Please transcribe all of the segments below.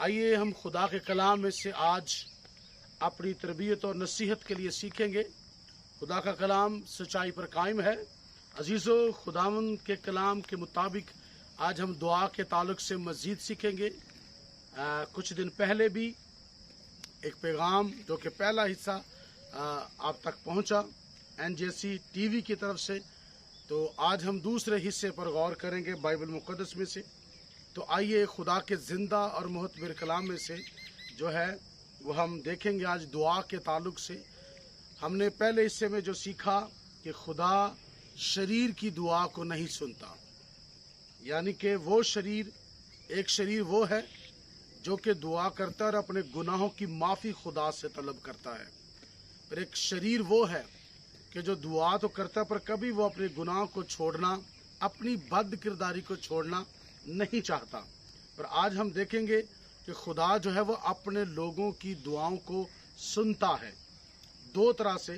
आइए हम खुदा के कलाम में से आज अपनी तरबियत और नसीहत के लिए सीखेंगे। खुदा का कलाम सच्चाई पर कायम है। अजीज़ों, खुदावन के कलाम के मुताबिक आज हम दुआ के ताल्लुक से मज़ीद सीखेंगे। कुछ दिन पहले भी एक पैगाम जो कि पहला हिस्सा आप तक पहुंचा NJC TV की तरफ से, तो आज हम दूसरे हिस्से पर गौर करेंगे बाइबल मुक़द्दस में से। तो आइए खुदा के ज़िंदा और मुहतबर कलाम में से जो है वो हम देखेंगे आज दुआ के ताल्लुक से। हमने पहले हिस्से में जो सीखा कि खुदा शरीर की दुआ को नहीं सुनता, यानी कि वो एक शरीर वो है जो कि दुआ करता है और अपने गुनाहों की माफ़ी खुदा से तलब करता है। पर एक शरीर वो है कि जो दुआ तो करता पर कभी वो अपने गुनाह को छोड़ना, अपनी बद किरदारी को छोड़ना नहीं चाहता। पर आज हम देखेंगे कि खुदा जो है वो अपने लोगों की दुआओं को सुनता है दो तरह से।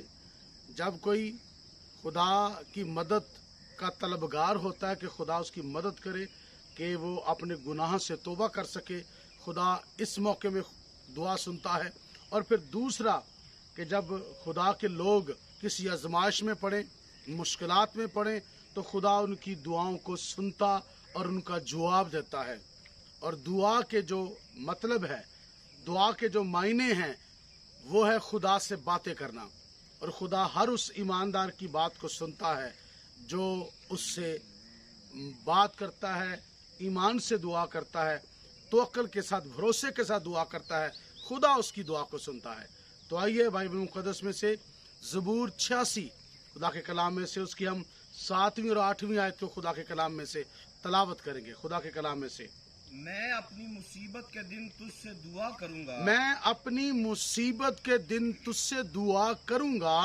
जब कोई खुदा की मदद का तलबगार होता है कि खुदा उसकी मदद करे कि वो अपने गुनाह से तौबा कर सके, खुदा इस मौके में दुआ सुनता है। और फिर दूसरा कि जब खुदा के लोग किसी आजमाइश में पड़े, मुश्किलात में पड़े, तो खुदा उनकी दुआओं को सुनता और उनका जवाब देता है। और दुआ के जो मतलब है, दुआ के जो मायने हैं, वो है खुदा से बातें करना। और खुदा हर उस ईमानदार की बात को सुनता है जो उससे बात करता है, ईमान से दुआ करता है, तवक्कुल के साथ, भरोसे के साथ दुआ करता है। खुदा उसकी दुआ को सुनता है। तो आइए बाइबल मुक़द्दस में से ज़बूर 86 खुदा के कलाम में से उसकी हम 7वीं और 8वीं आयत को खुदा के कलाम में से तलावत करेंगे। खुदा के कलाम में से, मैं अपनी मुसीबत के दिन तुझसे दुआ करूंगा, मैं अपनी मुसीबत के दिन तुझसे दुआ करूंगा,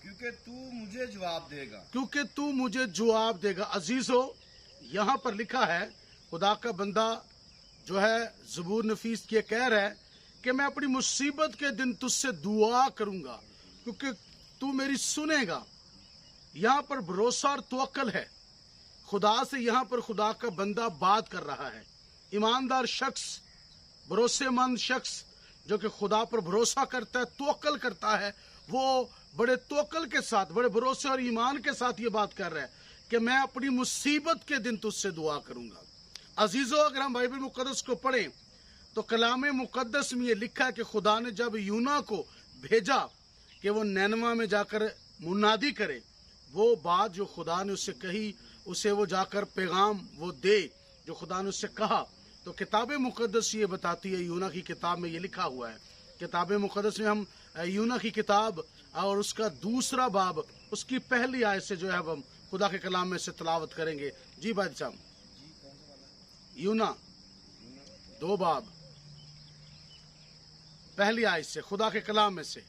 क्योंकि तू मुझे जवाब देगा, क्योंकि तू मुझे जवाब देगा। अजीजों, यहाँ पर लिखा है, खुदा का बंदा जो है ज़बूर नफीस ये कह रहा है कि मैं अपनी मुसीबत के दिन तुझसे दुआ करूंगा क्योंकि तू मेरी सुनेगा। यहाँ पर भरोसा और तवक्कुल है खुदा से। यहाँ पर खुदा का बंदा बात कर रहा है। ईमानदार शख्स, भरोसेमंद शख्स जो कि खुदा पर भरोसा करता है, तवक्कुल करता है, वो बड़े तवक्कुल के साथ, बड़े भरोसे और ईमान के साथ ये बात कर रहा है कि मैं अपनी मुसीबत के दिन तुझसे दुआ करूंगा। अजीजों, अगर हम बाइबल मुक़द्दस को पढ़ें तो कलाम मुक़द्दस में ये लिखा है कि खुदा ने जब यूना को भेजा कि वो नैनवा में जाकर मुनादी करे, वो बात जो खुदा ने उससे कही उसे वो जाकर पैगाम वो दे जो खुदा ने उससे कहा। तो किताब मुक़द्दस ये बताती है, यूना की किताब में ये लिखा हुआ है, किताब मुक़द्दस में हम यूना की किताब और उसका दूसरा बाब, उसकी पहली आयत से जो है हम खुदा के कलाम में से तलावत करेंगे। जी भाई साहब, यूना 2 बाब पहली आयत से खुदा के कलाम में से।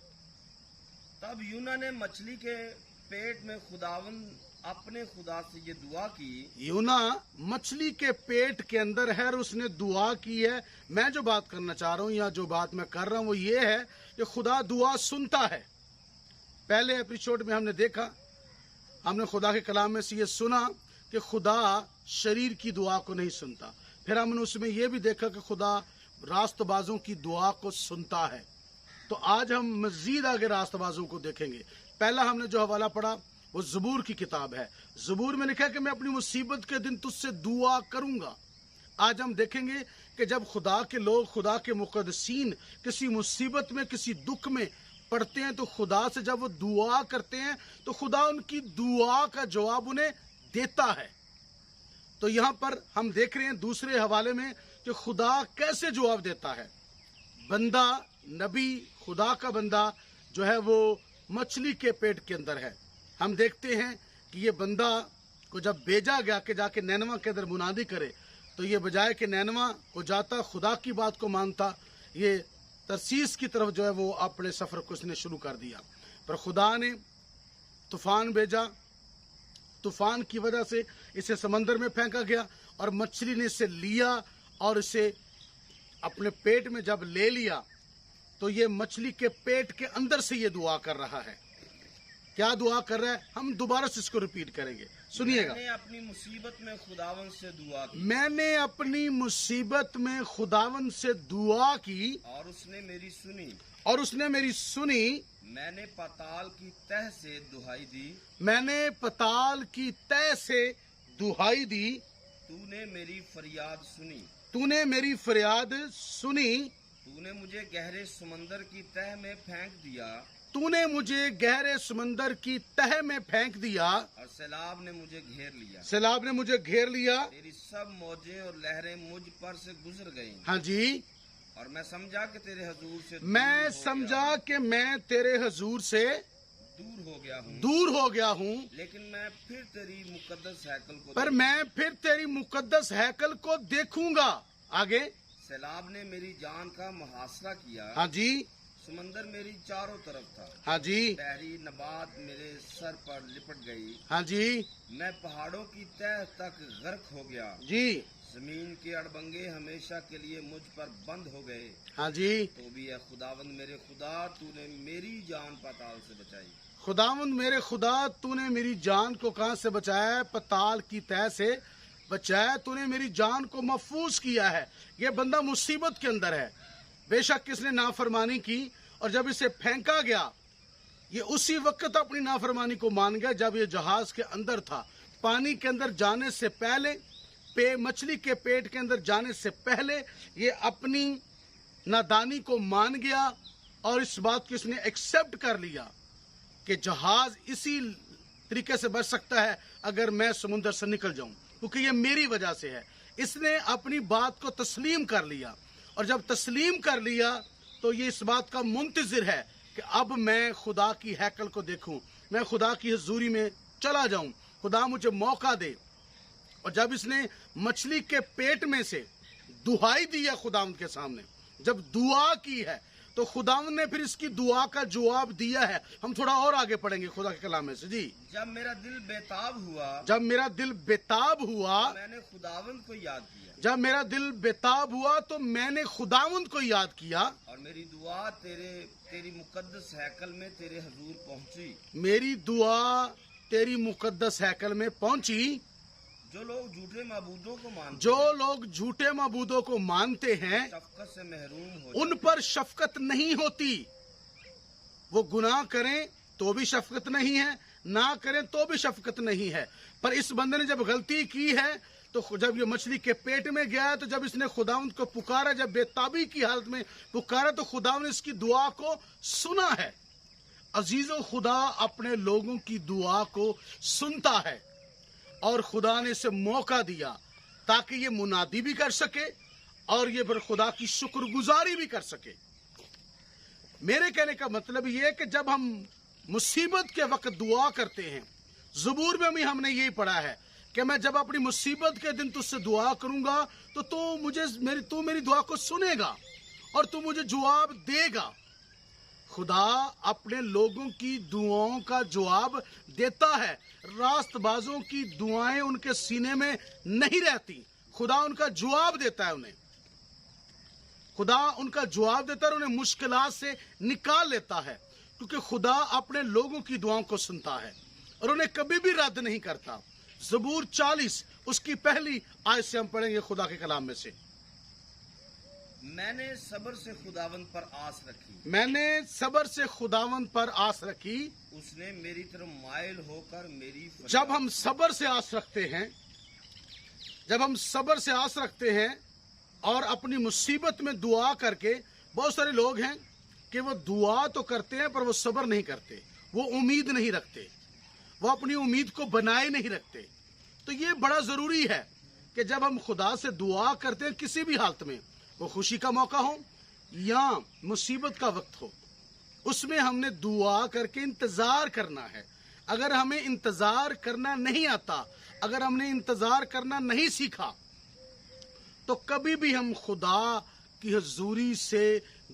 तब यूना ने मछली के पेट में खुदावन अपने खुदा से ये दुआ की। यूना मछली के पेट के अंदर है और उसने दुआ की है। मैं जो बात करना चाह रहा हूं या जो बात मैं कर रहा हूं वो ये है कि खुदा दुआ सुनता है। पहले एपिसोड में हमने देखा, हमने खुदा के कलाम में से ये सुना कि खुदा शरीर की दुआ को नहीं सुनता। फिर हमने उसमें ये भी देखा कि खुदा रास्तबाजों की दुआ को सुनता है। तो आज हम मजीद आगे रास्तबाजों को देखेंगे। पहला हमने जो हवाला पढ़ा वो ज़बूर की किताब है। ज़बूर में लिखा है कि मैं अपनी मुसीबत के दिन तुझसे दुआ करूंगा। आज हम देखेंगे कि जब खुदा के लोग, खुदा के मुक़द्दसीन किसी मुसीबत में, किसी दुख में पड़ते हैं तो खुदा से जब वो दुआ करते हैं तो खुदा उनकी दुआ का जवाब उन्हें देता है। तो यहाँ पर हम देख रहे हैं दूसरे हवाले में कि खुदा कैसे जवाब देता है। बंदा, नबी, खुदा का बंदा जो है वो मछली के पेट के अंदर है। हम देखते हैं कि ये बंदा को जब भेजा गया कि जाके नैनवा के अंदर मुनादी करे, तो ये बजाय कि नैनवा को जाता, खुदा की बात को मानता, ये तरसीस की तरफ जो है वो अपने सफ़र को उसने शुरू कर दिया। पर खुदा ने तूफान भेजा, तूफान की वजह से इसे समंदर में फेंका गया और मछली ने इसे लिया और इसे अपने पेट में जब ले लिया तो ये मछली के पेट के अंदर से ये दुआ कर रहा है। کیا دعا کر رہا ہے؟ ہم دوبارہ سے اس کو ریپیٹ کریں گے، سنیے گا۔ میں نے اپنی مصیبت میں خداوند سے دعا کی میں نے اپنی مصیبت میں خداوند سے دعا کی اور اس نے میری سنی۔ اور اس نے میری سنی۔ میں نے پاتال کی تہ سے دہائی دی، میں نے پتال کی تہ سے دہائی دی، تو نے میری فریاد سنی۔ تو نے میری فریاد سنی۔ تو نے مجھے گہرے سمندر کی تہ میں پھینک دیا تو نے مجھے گہرے سمندر کی تہ میں پھینک دیا، اور سیلاب نے مجھے گھیر لیا۔ سیلاب نے مجھے گھیر لیا۔ تیری سب موجیں اور لہریں مجھ پر سے گزر گئیں، ہاں جی، اور میں سمجھا کہ تیرے حضور سے میں سمجھا کہ میں تیرے حضور سے دور ہو گیا ہوں، دور ہو گیا ہوں، لیکن میں پھر تیری مقدس ہیکل کو پر میں پھر تیری مقدس ہیکل کو دیکھوں گا۔ آگے، سیلاب نے میری جان کا محاصرہ کیا، ہاں جی، سمندر میری چاروں طرف تھا، ہاں جی، بحری نبات میرے سر پر لپٹ گئی، ہاں جی، میں پہاڑوں کی تہ تک غرق ہو گیا، جی، زمین کے اڑبنگے ہمیشہ کے لیے مجھ پر بند ہو گئے۔ ہاں جی۔ تو بھی اے خداوند میرے خدا، تو نے میری جان پاتال سے بچائی۔ خداوند میرے خدا، تو نے میری جان کو کہاں سے بچایا ہے؟ پتال کی تہ سے بچایا۔ تو نے میری جان کو محفوظ کیا ہے۔ یہ بندہ مصیبت کے اندر ہے، بے شک اس نے نافرمانی کی، اور جب اسے پھینکا گیا، یہ اسی وقت اپنی نافرمانی کو مان گیا جب یہ جہاز کے اندر تھا۔ پانی کے اندر جانے سے پہلے، مچھلی کے پیٹ کے اندر جانے سے پہلے یہ اپنی نادانی کو مان گیا، اور اس بات کو اس نے ایکسپٹ کر لیا کہ جہاز اسی طریقے سے بچ سکتا ہے اگر میں سمندر سے نکل جاؤں، کیونکہ یہ میری وجہ سے ہے۔ اس نے اپنی بات کو تسلیم کر لیا، اور جب تسلیم کر لیا تو یہ اس بات کا منتظر ہے کہ اب میں خدا کی ہیکل کو دیکھوں، میں خدا کی حضوری میں چلا جاؤں، خدا مجھے موقع دے۔ اور جب اس نے مچھلی کے پیٹ میں سے دہائی دی ہے خداوند کے سامنے، جب دعا کی ہے، تو خداوند نے پھر اس کی دعا کا جواب دیا ہے۔ ہم تھوڑا اور آگے پڑھیں گے خدا کے کلام میں سے۔ جی، جب میرا دل بےتاب ہوا، جب میرا دل بےتاب ہوا، میں نے خداوند کو یاد کیا، جب میرا دل بےتاب ہوا تو میں نے خداوند کو یاد کیا، اور میری دعا تیری مقدس ہیکل میں تیرے حضور پہنچی۔ میری دعا تیری مقدس ہیکل میں پہنچی۔ جو لوگ جھوٹے معبودوں کو مانتے جو لوگ جھوٹے معبودوں کو مانتے ہیں، شفقت سے محروم ہو ان پر شفقت نہیں ہوتی۔ وہ گناہ کریں تو بھی شفقت نہیں ہے، نہ کریں تو بھی شفقت نہیں ہے۔ پر اس بندے نے جب غلطی کی ہے، تو جب یہ مچھلی کے پیٹ میں گیا، تو جب اس نے خداوند کو پکارا، جب بےتابی کی حالت میں پکارا، تو خداوند نے اس کی دعا کو سنا ہے۔ عزیزو، خدا اپنے لوگوں کی دعا کو سنتا ہے، اور خدا نے اسے موقع دیا تاکہ یہ منادی بھی کر سکے اور یہ پھر خدا کی شکر گزاری بھی کر سکے۔ میرے کہنے کا مطلب یہ ہے کہ جب ہم مصیبت کے وقت دعا کرتے ہیں، زبور میں بھی ہم نے یہی پڑھا ہے کہ میں جب اپنی مصیبت کے دن تجھ سے دعا کروں گا تو میری دعا کو سنے گا اور تو مجھے جواب دے گا۔ خدا اپنے لوگوں کی دعاؤں کا جواب دیتا ہے۔ راست بازوں کی دعائیں ان کے سینے میں نہیں رہتی، خدا ان کا جواب دیتا ہے انہیں۔ خدا ان کا جواب دیتا ہے اور انہیں مشکلات سے نکال لیتا ہے، کیونکہ خدا اپنے لوگوں کی دعاؤں کو سنتا ہے اور انہیں کبھی بھی رد نہیں کرتا۔ زبور 40 اس کی پہلی آیت سے ہم پڑھیں گے خدا کے کلام میں سے۔ میں نے صبر سے خداوند پر آس رکھی، میں نے صبر سے خداوند پر آس رکھی۔ اس نے میری طرف مائل ہو کر میری فریاد جب ہم صبر سے آس رکھتے ہیں، جب ہم صبر سے آس رکھتے ہیں اور اپنی مصیبت میں دعا کر کے، بہت سارے لوگ ہیں کہ وہ دعا تو کرتے ہیں پر وہ صبر نہیں کرتے، وہ امید نہیں رکھتے، وہ اپنی امید کو بنائے نہیں رکھتے۔ تو یہ بڑا ضروری ہے کہ جب ہم خدا سے دعا کرتے ہیں، کسی بھی حالت میں، وہ خوشی کا موقع ہو یا مصیبت کا وقت ہو، اس میں ہم نے دعا کر کے انتظار کرنا ہے۔ اگر ہمیں انتظار کرنا نہیں آتا، اگر ہم نے انتظار کرنا نہیں سیکھا، تو کبھی بھی ہم خدا کی حضوری سے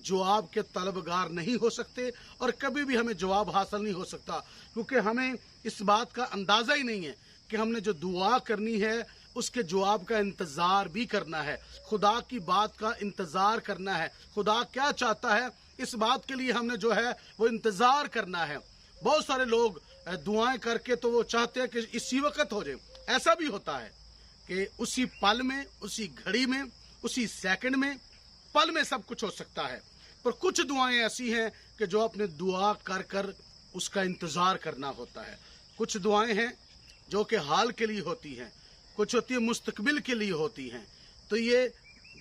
جواب کے طلبگار نہیں ہو سکتے اور کبھی بھی ہمیں جواب حاصل نہیں ہو سکتا، کیونکہ ہمیں اس بات کا اندازہ ہی نہیں ہے کہ ہم نے جو دعا کرنی ہے اس کے جواب کا انتظار بھی کرنا ہے، خدا کی بات کا انتظار کرنا ہے، خدا کیا چاہتا ہے اس بات کے لیے ہم نے جو ہے وہ انتظار کرنا ہے۔ बहुत सारे लोग दुआएं करके तो वो चाहते हैं कि इसी वक्त हो जाए। ऐसा भी होता है कि उसी पल में, उसी घड़ी में, उसी सेकंड में, पल में सब कुछ हो सकता है। पर कुछ दुआएं ऐसी हैं कि जो अपने दुआ कर कर उसका इंतजार करना होता है। कुछ दुआएं हैं जो कि हाल के लिए होती हैं, कुछ होती है मुस्तकबिल के लिए होती हैं। तो ये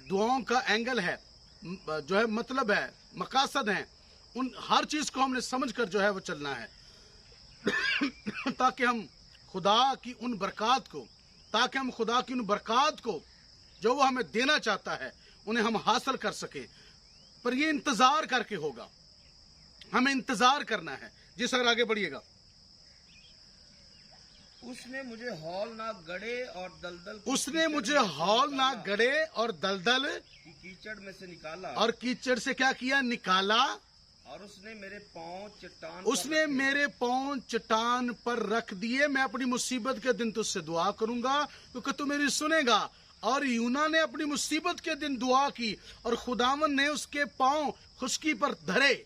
दुआओं का एंगल है, जो है मतलब है, मकासद हैं, उन हर चीज को हमने समझ कर जो है वो चलना है ताकि हम खुदा की उन बरक़ात को जो वो हमें देना चाहता है उन्हें हम हासिल कर सके। पर ये इंतजार करके होगा, हमें इंतजार करना है। जी सर, आगे बढ़िएगा। उसने मुझे हौलनाक गड्ढे और दलदल की कीचड़ में से निकाला, और कीचड़ से क्या किया? निकाला। और उसने मेरे पांव चट्टान पर रख दिए। मैं अपनी मुसीबत के दिन तुझसे दुआ करूंगा क्योंकि तू मेरी सुनेगा। और यूना ने अपनी मुसीबत के दिन दुआ की और खुदावन ने उसके पांव खुश्की पर धरे,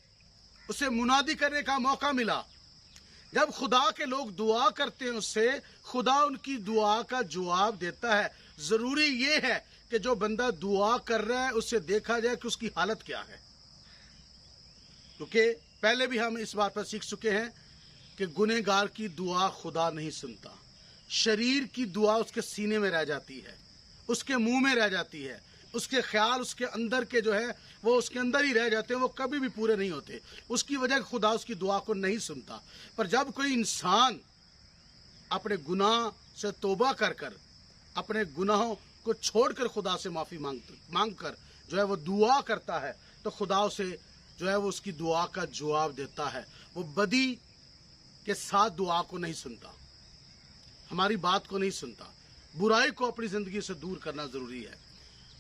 उसे मुनादी करने का मौका मिला। जब खुदा के लोग दुआ करते हैं उससे, खुदा उनकी दुआ का जवाब देता है। जरूरी ये है कि जो बंदा दुआ कर रहा है उससे देखा जाए कि उसकी हालत क्या है, क्योंकि पहले भी हम इस बात पर सीख चुके हैं कि गुनहगार की दुआ खुदा नहीं सुनता। शरीर की दुआ उसके सीने में रह जाती है, उसके मुंह में रह जाती है, उसके ख्याल उसके अंदर के जो है वो उसके अंदर ही रह जाते हैं, वो कभी भी पूरे नहीं होते। उसकी वजह खुदा उसकी दुआ को नहीं सुनता। पर जब कोई इंसान अपने गुनाह से तौबा कर कर, अपने गुनाहों को छोड़कर खुदा से माफी मांग कर जो है वो दुआ करता है, तो खुदा उसे जो है वो उसकी दुआ का जवाब देता है। वो बदी के साथ दुआ को नहीं सुनता, हमारी बात को नहीं सुनता। बुराई को अपनी जिंदगी से दूर करना जरूरी है।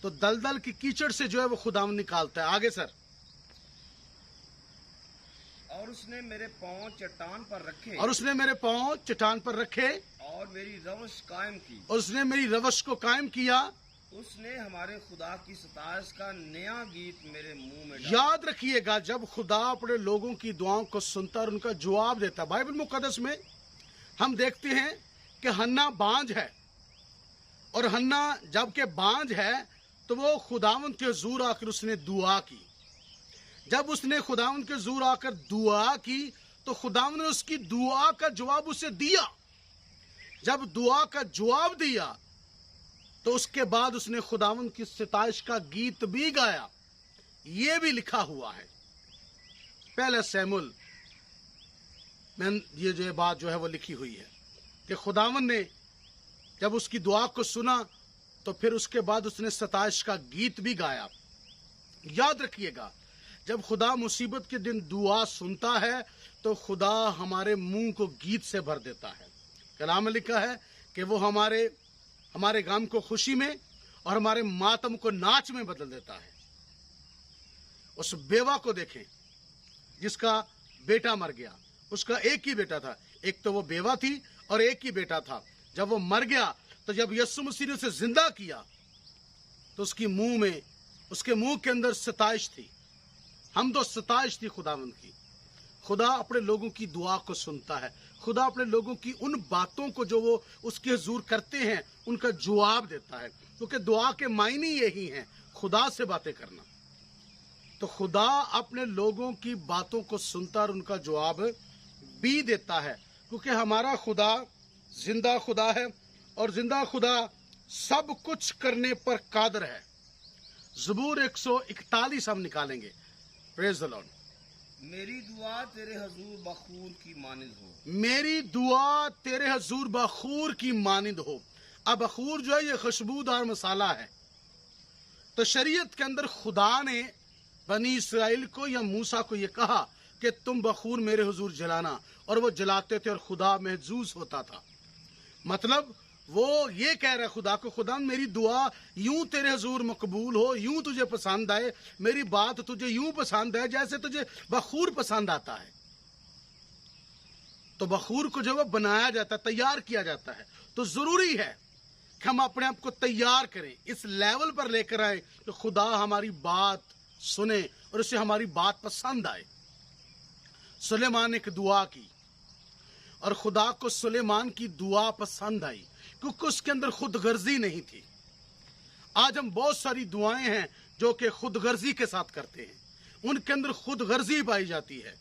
तो दलदल की कीचड़ से जो है वो खुदा निकालता है। आगे सर। और उसने मेरे पांव चट्टान पर रखे, और मेरी रवश कायम की। और उसने मेरी रवश को कायम किया। उसने हमारे खुदा की सताइश का नया गीत मेरे मुंह में डाला। याद रखिएगा, जब खुदा अपने लोगों की दुआओं को सुनता और उनका जवाब देता, बाइबल मुकद्दस में हम देखते हैं कि हन्ना बांझ है, और हन्ना जबकि बांझ है तो वो खुदावंद के हुजूर आकर उसने दुआ की। जब उसने खुदावंद के हुजूर आकर दुआ की तो खुदावंद ने उसकी दुआ का जवाब उसे दिया। जब दुआ का जवाब दिया तो उसके बाद उसने खुदावंद की सताइश का गीत भी गाया। ये भी लिखा हुआ है पहले सैमुएल में, ये जो बात जो है वो लिखी हुई है कि खुदावंद ने जब उसकी दुआ को सुना तो फिर उसके बाद उसने सताइश का गीत भी गाया। याद रखिएगा, जब खुदा मुसीबत के दिन दुआ सुनता है तो खुदा हमारे मुंह को गीत से भर देता है। कलाम में लिखा है कि वो हमारे गम को खुशी में और हमारे मातम को नाच में बदल देता है। उस बेवा को देखें जिसका बेटा मर गया। उसका एक ही बेटा था, एक तो वो बेवा थी और एक ही बेटा था। जब वो मर गया तो जब यीशु मसीह ने उसे जिंदा किया तो उसके मुंह के अंदर सताइश थी, हमदो सताइश थी खुदावंद की। खुदा अपने लोगों की दुआ को सुनता है। खुदा अपने लोगों की उन बातों को जो वो उसके हुजूर करते हैं उनका जवाब देता है, क्योंकि दुआ के मायने यही हैं, खुदा से बातें करना। तो खुदा अपने लोगों की बातों को सुनता और उनका जवाब भी देता है, क्योंकि हमारा खुदा जिंदा खुदा है और जिंदा खुदा सब कुछ करने पर कादर है। ज़बूर 141 हम निकालेंगे। Praise the Lord. मेरी दुआ तेरे हजूर बखूर की मानिंद हो। मेरी दुआ तेरे हजूर बखूर की मानिंद हो। अब बखूर जो है ये खुशबूदार मसाला है। तो शरीयत के अंदर खुदा ने बनी इसराइल को या मूसा को ये कहा कि तुम बखूर मेरे हुजूर जलाना, और वो जलाते थे और खुदा महजूज होता था। मतलब वो ये कह रहा है खुदा को, खुदा मेरी दुआ यूं तेरे हुजूर मकबूल हो, यूं तुझे पसंद आए, मेरी बात तुझे यूं पसंद है जैसे तुझे बखूर पसंद आता है। तो बखूर को जो है बनाया जाता है, तैयार किया जाता है। तो जरूरी है कि हम अपने आप को तैयार करें, इस लेवल पर लेकर आए कि खुदा हमारी बात सुने और उसे हमारी बात पसंद आए। सुलेमान ने एक दुआ की, اور خدا کو سلیمان کی دعا پسند آئی کیونکہ اس کے اندر خود غرضی نہیں تھی۔ آج ہم بہت ساری دعائیں ہیں جو کہ خود غرضی کے ساتھ کرتے ہیں، ان کے اندر خود غرضی پائی جاتی ہے۔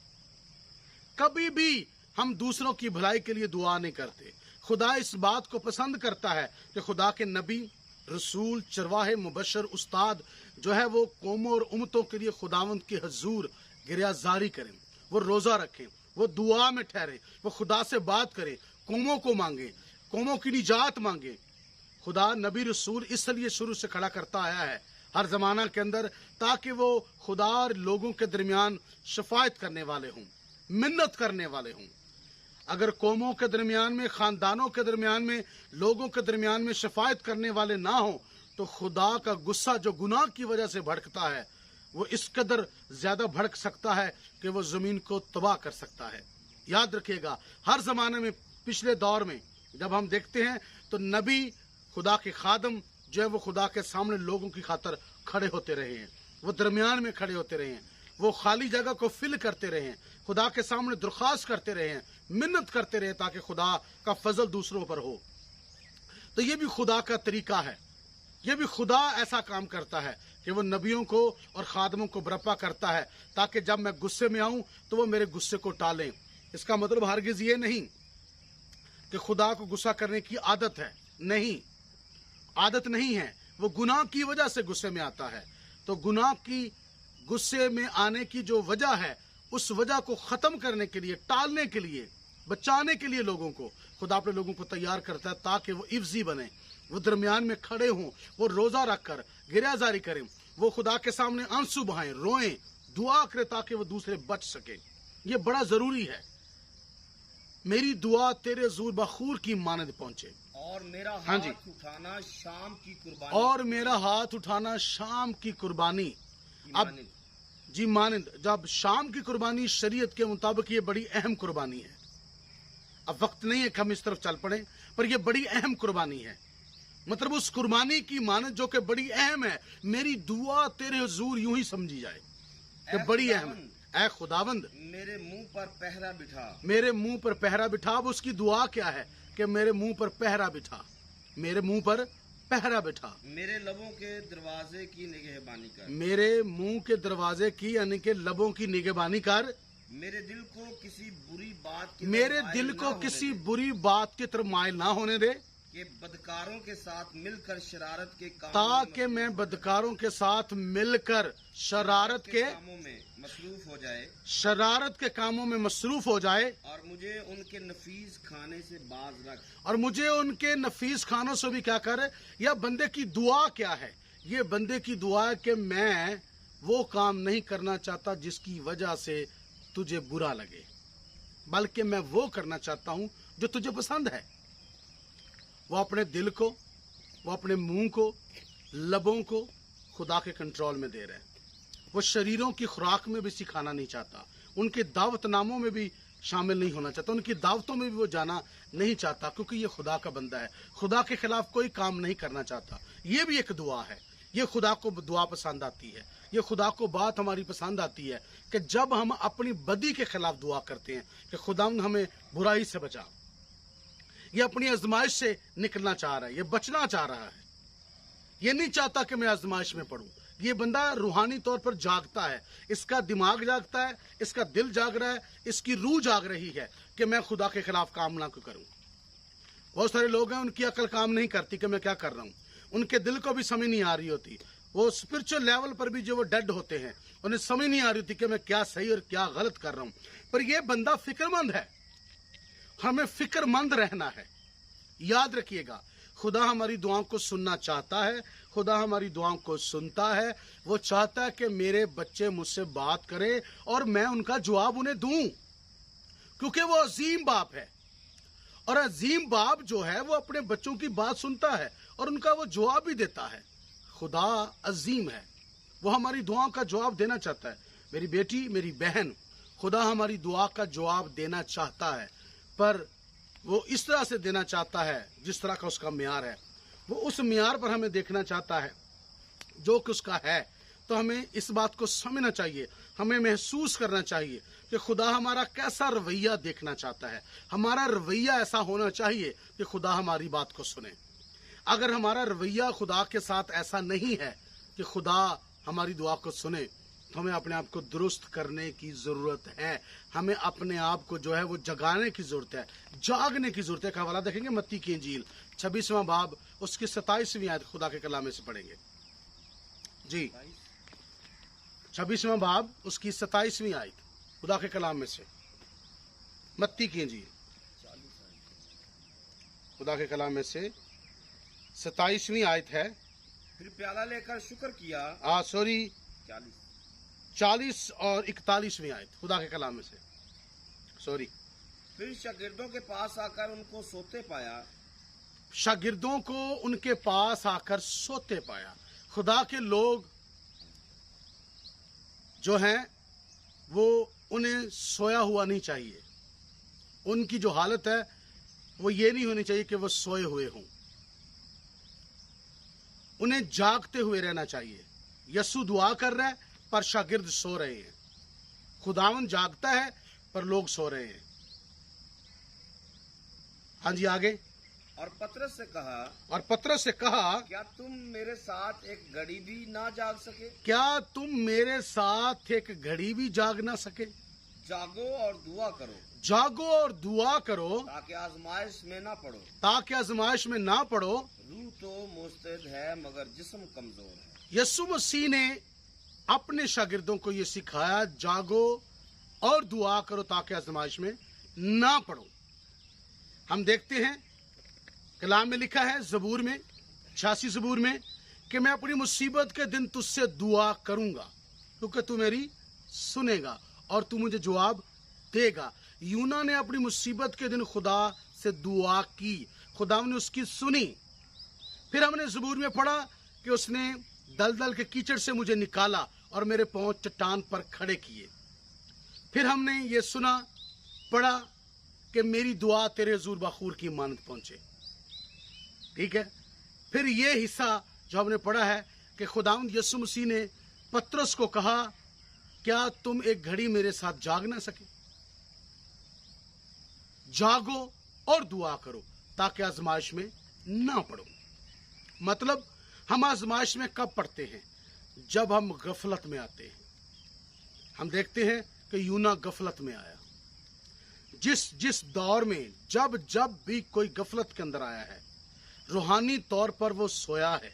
کبھی بھی ہم دوسروں کی بھلائی کے لیے دعا نہیں کرتے۔ خدا اس بات کو پسند کرتا ہے کہ خدا کے نبی، رسول، چرواہے، مبشر، استاد جو ہے وہ قوموں اور امتوں کے لیے خداوند کے حضور گریہ زاری کریں، وہ روزہ رکھیں، وہ دعا میں ٹھہریں، وہ خدا سے بات کریں، قوموں کو مانگیں، قوموں کی نجات مانگیں۔ خدا نبی رسول اس لیے شروع سے کھڑا کرتا آیا ہے ہر زمانہ کے اندر، تاکہ وہ خدا اور لوگوں کے درمیان شفاعت کرنے والے ہوں، منت کرنے والے ہوں۔ اگر قوموں کے درمیان میں، خاندانوں کے درمیان میں، لوگوں کے درمیان میں شفاعت کرنے والے نہ ہوں تو خدا کا غصہ جو گناہ کی وجہ سے بھڑکتا ہے وہ اس قدر زیادہ بھڑک سکتا ہے کہ وہ زمین کو تباہ کر سکتا ہے۔ یاد رکھیے گا، ہر زمانے میں، پچھلے دور میں جب ہم دیکھتے ہیں تو نبی، خدا کے خادم جو ہے وہ خدا کے سامنے لوگوں کی خاطر کھڑے ہوتے رہے ہیں، وہ درمیان میں کھڑے ہوتے رہے ہیں، وہ خالی جگہ کو فل کرتے رہے ہیں، خدا کے سامنے درخواست کرتے رہے ہیں، منت کرتے رہے تاکہ خدا کا فضل دوسروں پر ہو۔ تو یہ بھی خدا کا طریقہ ہے، یہ بھی خدا ایسا کام کرتا ہے کہ وہ نبیوں کو اور خادموں کو برپا کرتا ہے تاکہ جب میں غصے میں آؤں تو وہ میرے غصے کو ٹالیں۔ اس کا مطلب ہرگز یہ نہیں کہ خدا کو غصہ کرنے کی عادت ہے، نہیں، عادت نہیں ہے، وہ گناہ کی وجہ سے غصے میں آتا ہے۔ تو گناہ کی غصے میں آنے کی جو وجہ ہے، اس وجہ کو ختم کرنے کے لیے، ٹالنے کے لیے، بچانے کے لیے لوگوں کو خدا اپنے لوگوں کو تیار کرتا ہے تاکہ وہ عفضی بنیں، وہ درمیان میں کھڑے ہوں، وہ روزہ رکھ کر گریہ زاری کریں، وہ خدا کے سامنے آنسو بہائیں، روئیں، دعا کریں تاکہ وہ دوسرے بچ سکیں۔ یہ بڑا ضروری ہے۔ میری دعا تیرے حضور بخور کی مانند پہنچے، اور میرا ہاں جی، ہاتھ اٹھانا شام کی قربانی اور میرا ہاتھ اٹھانا شام کی قربانی۔ کی اب مانند۔ جی مانند، جب شام کی قربانی شریعت کے مطابق یہ بڑی اہم قربانی ہے۔ اب وقت نہیں ہے کہ ہم اس طرف چل پڑیں، پر یہ بڑی اہم قربانی ہے۔ مطلب اس قربانی کی مانند جو کہ بڑی اہم ہے، میری دعا تیرے حضور یوں ہی سمجھی جائے کہ اے بڑی اہم خداوند، ہے۔ اے خداوند، میرے منہ پر پہرا بٹھا، میرے منہ پر پہرا بٹھا۔ اب اس کی دعا کیا ہے کہ میرے منہ پر پہرا بٹھا، میرے منہ پر پہرا بٹھا، میرے لبوں کے دروازے کی نگہبانی کر، میرے منہ کے دروازے کی یعنی کہ لبوں کی نگہبانی کر، میرے دل کو کسی بری بات کی میرے طرف دل مائل کو نہ ہونے کسی دے، بری بات کی طرف مائل نہ ہونے دے، کہ بدکاروں کے ساتھ مل کر شرارت کے کاموں تاکہ میں بدکاروں کے ساتھ مل کر شرارت کے کاموں میں مصروف ہو جائے، شرارت کے کاموں میں مصروف ہو جائے، اور مجھے ان کے نفیس کھانے سے باز رکھ۔ اور مجھے ان کے نفیس کھانوں سے بھی کیا کرے۔ یا بندے کی دعا کیا ہے؟ یہ بندے کی دعا ہے کہ میں وہ کام نہیں کرنا چاہتا جس کی وجہ سے تجھے برا لگے، بلکہ میں وہ کرنا چاہتا ہوں جو تجھے پسند ہے۔ وہ اپنے دل کو، وہ اپنے منہ کو، لبوں کو خدا کے کنٹرول میں دے رہے ہیں۔ وہ شریروں کی خوراک میں بھی سکھانا نہیں چاہتا، ان کے دعوت ناموں میں بھی شامل نہیں ہونا چاہتا، ان کی دعوتوں میں بھی وہ جانا نہیں چاہتا، کیونکہ یہ خدا کا بندہ ہے، خدا کے خلاف کوئی کام نہیں کرنا چاہتا۔ یہ بھی ایک دعا ہے، یہ خدا کو دعا پسند آتی ہے، یہ خدا کو بات ہماری پسند آتی ہے کہ جب ہم اپنی بدی کے خلاف دعا کرتے ہیں کہ خدا ہمیں برائی سے بچا۔ یہ اپنی آزمائش سے نکلنا چاہ رہا ہے، یہ بچنا چاہ رہا ہے، یہ نہیں چاہتا کہ میں آزمائش میں پڑوں۔ یہ بندہ روحانی طور پر جاگتا ہے، اس کا دماغ جاگتا ہے، اس کا دل جاگ رہا ہے، اس کی روح جاگ رہی ہے کہ میں خدا کے خلاف کام نہ کروں۔ بہت سارے لوگ ہیں ان کی عقل کام نہیں کرتی کہ میں کیا کر رہا ہوں، ان کے دل کو بھی سمجھ نہیں آ رہی ہوتی، وہ اسپرچل لیول پر بھی جو وہ ڈیڈ ہوتے ہیں انہیں سمجھ نہیں آ رہی ہوتی کہ میں کیا صحیح اور کیا غلط کر رہا ہوں۔ پر یہ بندہ فکر مند ہے، ہمیں فکر مند رہنا ہے۔ یاد رکھیے گا، خدا ہماری دعاؤں کو سننا چاہتا ہے، خدا ہماری دعاؤں کو سنتا ہے، وہ چاہتا ہے کہ میرے بچے مجھ سے بات کریں اور میں ان کا جواب انہیں دوں، کیونکہ وہ عظیم باپ ہے، اور عظیم باپ جو ہے وہ اپنے بچوں کی بات سنتا ہے اور ان کا وہ جواب بھی دیتا ہے۔ خدا عظیم ہے، وہ ہماری دعاؤں کا جواب دینا چاہتا ہے۔ میری بیٹی، میری بہن، خدا ہماری دعا کا جواب دینا چاہتا ہے، پر وہ اس طرح سے دینا چاہتا ہے جس طرح کا اس کا معیار ہے۔ وہ اس معیار پر ہمیں دیکھنا چاہتا ہے جو کہ اس کا ہے، تو हमें इस बात को समझना चाहिए, हमें महसूस करना चाहिए कि खुदा हमारा कैसा रवैया देखना चाहता है। हमारा रवैया ऐसा होना चाहिए कि खुदा हमारी बात को सुने। अगर हमारा रवैया खुदा के साथ ऐसा नहीं है कि खुदा हमारी दुआ को सुने, तो हमें अपने आप को दुरुस्त करने की ज़रूरत है। हमें अपने आप को जो है वो जगाने की ज़रूरत है, जागने की ज़रूरत है। का हवाला देखेंगे मत्ती की इंजील 26वां बाब उसकी 27वीं आयत खुदा के कलाम में से पढ़ेंगे जी। 26वां बाब उसकी 27वीं आयत खुदा के कलाम में से, मत्ती की इंजील खुदा के कलाम में से 27वीं आयत है। फिर प्याला लेकर शुक्र किया। 40 और 41वीं आयत खुदा के कलाम में से, फिर शागिर्दों के पास आकर उनको सोते पाया। शागिर्दों को उनके पास आकर सोते पाया। खुदा के लोग जो हैं वो उन्हें सोया हुआ नहीं चाहिए। उनकी जो हालत है वो ये नहीं होनी चाहिए कि वो सोए हुए हों, उन्हें जागते हुए रहना चाहिए। यीशु दुआ कर रहा है पर शागिर्द सो रहे हैं। खुदावन जागता है पर लोग सो रहे हैं। हाँ जी आगे। और पतरस से कहा, क्या तुम मेरे साथ एक घड़ी भी ना जाग सके? क्या तुम मेरे साथ एक घड़ी भी जाग ना सके? जागो और दुआ करो। जागो और दुआ करो ताकि आजमाइश में ना पड़ो। ताकि आजमाइश में ना पड़ो। रूह तो मुस्तैद है मगर जिस्म कमजोर है। यीशु मसीह ने अपने शागिर्दों को ये सिखाया, जागो और दुआ करो ताकि आजमाइश में ना पड़ो। हम देखते हैं कलाम में लिखा है ज़बूर में 86 ज़बूर में कि मैं अपनी मुसीबत के दिन तुझसे दुआ करूंगा क्योंकि तू मेरी सुनेगा और तू मुझे जवाब देगा। यूना ने अपनी मुसीबत के दिन खुदा से दुआ की, खुदा ने उसकी सुनी। फिर हमने ज़बूर में पढ़ा कि उसने दलदल के कीचड़ से मुझे निकाला और मेरे पांव चट्टान पर खड़े किए। फिर हमने ये सुना पढ़ा कि मेरी दुआ तेरे हुजूर बखूर की मानत पहुंचे। ठीक है। फिर ये हिस्सा जो हमने पढ़ा है कि खुदावंद यीशु मसीह ने पतरस को कहा, क्या तुम एक घड़ी मेरे साथ जाग ना सके? जागो और दुआ करो ताकि आजमाइश में ना पड़ो। मतलब हम आजमाइश में कब पड़ते हैं? जब हम गफलत में आते हैं। हम देखते हैं कि यूना गफलत में आया। जिस दौर में जब भी कोई गफलत के अंदर आया है, रूहानी तौर पर वो सोया है,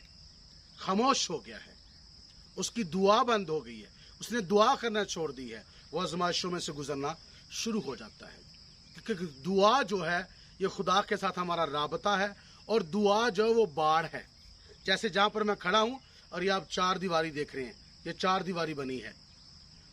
खामोश हो गया है, उसकी दुआ बंद हो गई है, उसने दुआ करना छोड़ दी है, वो आजमाइशों में से गुजरना शुरू हो जाता है। क्योंकि दुआ जो है ये खुदा के साथ हमारा राबता है और दुआ जो है वो बाढ़ है। जैसे जहां पर मैं खड़ा हूं और ये आप 4 दीवारी देख रहे हैं, ये 4 दीवारी बनी है।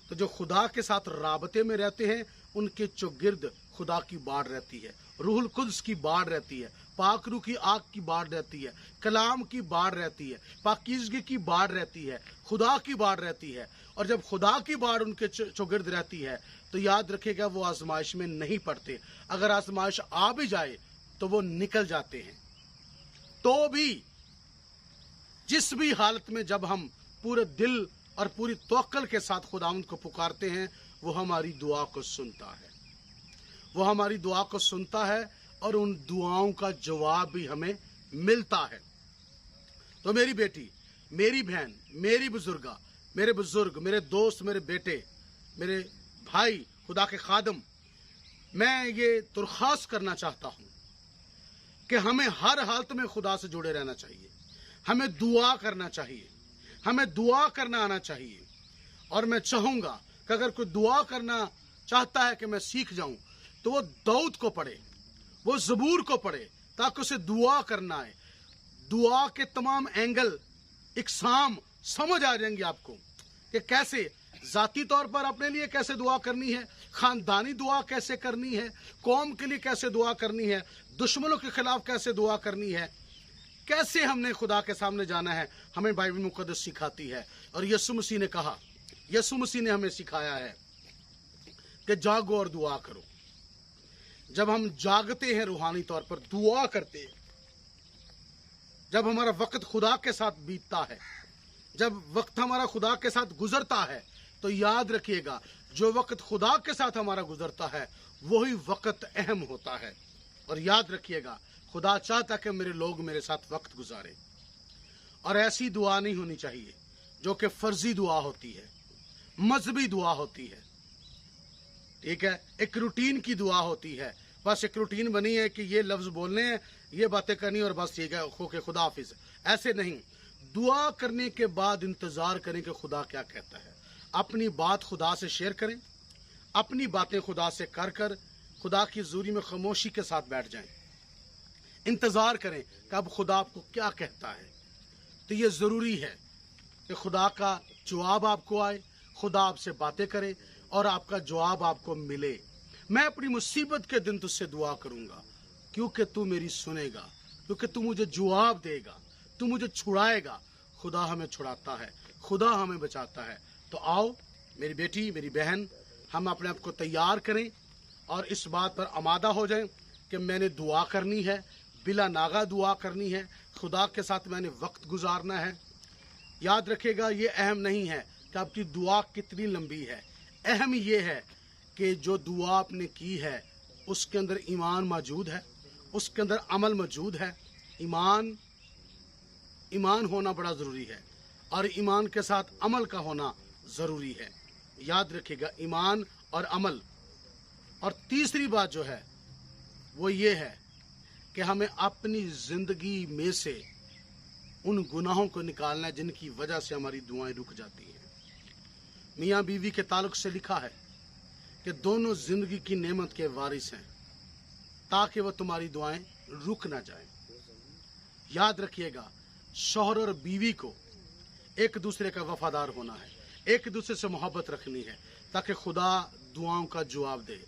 तो जो खुदा के साथ राबते में रहते हैं उनके चौगिर्द खुदा की बाढ़ रहती है, रूहुल कुद्स की बाढ़ रहती है, पाक रूह की आग की बाढ़ रहती है, कलाम की बाढ़ रहती है, पाकीज़गी की बाढ़ रहती है, खुदा की बाढ़ रहती है। और जब खुदा की बाढ़ उनके चौगिर्द रहती है तो याद रखेगा वो आजमाइश में नहीं पड़ते। अगर आजमाइश आ भी जाए तो वो निकल जाते हैं। तो भी जिस भी हालत में जब हम पूरे दिल और पूरी तवक्कल के साथ खुदावंद को पुकारते हैं, वो हमारी दुआ को सुनता है, वो हमारी दुआ को सुनता है और उन दुआओं का जवाब भी हमें मिलता है। तो मेरी बेटी, मेरी बहन, मेरी बुजुर्गा, मेरे बुजुर्ग, मेरे दोस्त, मेरे बेटे, मेरे भाई, खुदा के खादम, मैं ये दरख्वास्त करना चाहता हूं कि हमें हर हालत में खुदा से जुड़े रहना चाहिए। हमें दुआ करना चाहिए, हमें दुआ करना आना चाहिए। और मैं चाहूंगा कि अगर कोई दुआ करना चाहता है कि मैं सीख जाऊं तो वो दाऊद को पढ़े, वो ज़बूर को पढ़े ताकि उसे दुआ करना है। दुआ के तमाम एंगल इकसाम समझ आ जाएंगे आपको कि कैसे जाती तौर पर अपने लिए कैसे दुआ करनी है, खानदानी दुआ कैसे करनी है, कौम के लिए कैसे दुआ करनी है, दुश्मनों के खिलाफ कैसे दुआ करनी है, कैसे हमने खुदा के सामने जाना है, हमें बाइबल मुकद्दस सिखाती है। और यीशु मसीह ने कहा, यीशु मसीह ने हमें सिखाया है कि जागो और दुआ करो। जब हम जागते हैं रूहानी तौर पर, दुआ करते हैं, जब हमारा वक्त खुदा के साथ बीतता है, जब वक्त हमारा खुदा के साथ गुजरता है तो याद रखिएगा जो वक्त खुदा के साथ हमारा गुजरता है वही वक्त अहम होता है। और याद रखिएगा खुदा चाहता कि मेरे लोग मेरे साथ वक्त गुजारे। और ऐसी दुआ नहीं होनी चाहिए जो कि फर्जी दुआ होती है, मजहबी दुआ होती है, ठीक है, एक रूटीन की दुआ होती है। बस एक रूटीन बनी है कि ये लफ्ज बोलने हैं, ये बातें करनी और बस ठीक है, ओके खुदा हाफिज। ऐसे नहीं, दुआ करने के बाद इंतजार करें कि खुदा क्या कहता है। अपनी बात खुदा से शेयर करें, अपनी बातें खुदा से कर कर खुदा की हजूरी में खामोशी के साथ बैठ जाएं। इंतजार करें कि अब खुदा आपको क्या कहता है। तो ये जरूरी है कि खुदा का जवाब आपको आए, खुदा आपसे बातें करे और आपका जवाब आपको मिले। मैं अपनी मुसीबत के दिन तुझसे दुआ करूंगा क्योंकि तू मेरी सुनेगा, क्योंकि तू मुझे जवाब देगा, तू मुझे छुड़ाएगा। खुदा हमें छुड़ाता है, खुदा हमें बचाता है। तो आओ मेरी बेटी, मेरी बहन, हम अपने आप को तैयार करें और इस बात पर आमादा हो जाएं कि मैंने दुआ करनी है, बिला नागा दुआ करनी है, खुदा के साथ मैंने वक्त गुजारना है। याद रखिएगा ये अहम नहीं है कि आपकी दुआ कितनी लंबी है, अहम ये है कि जो दुआ आपने की है उसके अंदर ईमान मौजूद है, उसके अंदर अमल मौजूद है। ईमान होना बड़ा ज़रूरी है और ईमान के साथ अमल का होना ज़रूरी है। याद रखिएगा ईमान और अमल। और तीसरी बात जो है वो ये है कि हमें अपनी ज़िंदगी में से उन गुनाहों को निकालना है जिनकी वजह से हमारी दुआएं रुक जाती हैं। मियाँ बीवी के ताल्लुक से लिखा है कि दोनों जिंदगी की नेमत के वारिस हैं ताकि वह तुम्हारी दुआएं रुक ना जाएं। याद रखिएगा शौहर और बीवी को एक दूसरे का वफादार होना है, एक दूसरे से मोहब्बत रखनी है ताकि खुदा दुआओं का जवाब दे।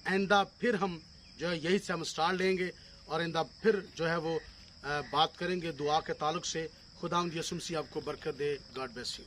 आइंदा फिर हम जो है यही से हम स्टार्ट लेंगे और आइंदा फिर जो है वो बात करेंगे दुआ के ताल्लुक से। खुदा यसुम सी आपको बरकत दे। God bless you.